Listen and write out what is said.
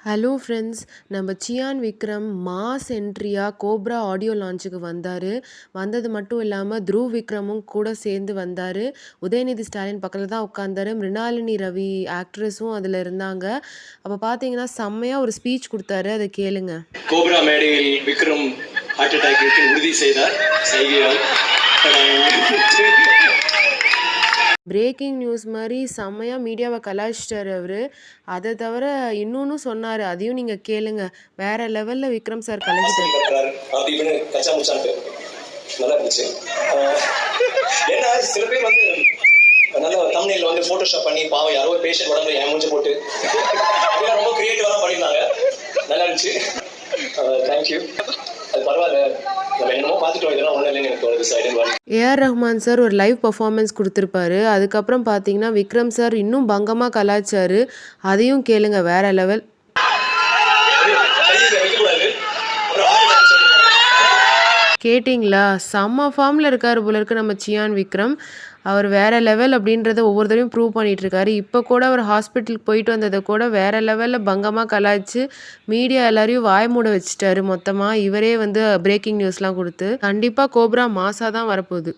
Hello friends, நம்ம Chiyaan Vikram mass என்ட்ரியாக Cobra audio லான்ச்சுக்கு வந்தார். வந்தது மட்டும் இல்லாமல் த்ருவ் விக்ரமும் கூட சேர்ந்து வந்தார். உதயநிதி ஸ்டாலின் பக்கத்தில் தான் உட்காந்தாரு. மிருணாளினி ரவி ஆக்ட்ரஸும் அதில் இருந்தாங்க. அப்போ பார்த்தீங்கன்னா செம்மையாக ஒரு ஸ்பீச் கொடுத்தாரு. அதை கேளுங்க. கோப்ரா மேடையில் விக்ரம் ஹார்ட் அட்டாக் உறுதி செய்தார். பிரேக்கிங் நியூஸ் மாதிரி செம்மையாக மீடியாவை கலாய்ச்சிட்டார் அவர். அதை தவிர இன்னொன்னு சொன்னார், அதையும் நீங்கள் கேளுங்க. வேற லெவலில் விக்ரம் சார் கலக்கிட்டார். நல்லா இருந்துச்சு. ஏன்னா சில பேர் வந்து நல்ல தம்ப்நெயில்ல வந்து போட்டோஷாப் பண்ணி பாவம் யாரோ ஒரு பேஷண்ட் உடம்புல என் மூஞ்சி போட்டு ரொம்ப கிரியேட்டிவா தான் பண்ணிருந்தாங்க. நல்லா இருந்துச்சு. தேங்க்யூ. அது பரவாயில்ல, நம்ம என்னமோ பார்த்துட்டோம், இதெல்லாம் ஒன்றும் இல்லைன்னு எனக்கு தோணுது. ஏஆர் ரஹ்மான் சார் ஒரு லைவ் பர்ஃபார்மன்ஸ் கொடுத்துருப்பாரு. அதுக்கப்புறம் பார்த்தீங்கன்னா விக்ரம் சார் இன்னும் பங்கமாக கலாய்ச்சாரு. அதையும் கேளுங்க, வேற லெவல். கேட்டிங்களா? செம்ம ஃபார்மில் இருக்கார் போல இருக்கு நம்ம சியான் விக்ரம். அவர் வேற லெவல் அப்படின்றத ஒவ்வொரு தடவையும் ப்ரூவ் பண்ணிட்டு இருக்காரு. இப்போ கூட அவர் ஹாஸ்பிட்டலுக்கு போயிட்டு வந்ததை கூட வேற லெவலில் பங்கமாக கலாய்ச்சி மீடியா எல்லாரையும் வாய் மூட வச்சுட்டாரு மொத்தமாக. இவரே வந்து பிரேக்கிங் நியூஸ்லாம் கொடுத்து. கண்டிப்பாக கோப்ரா மாசாக தான் வரப்போகுது.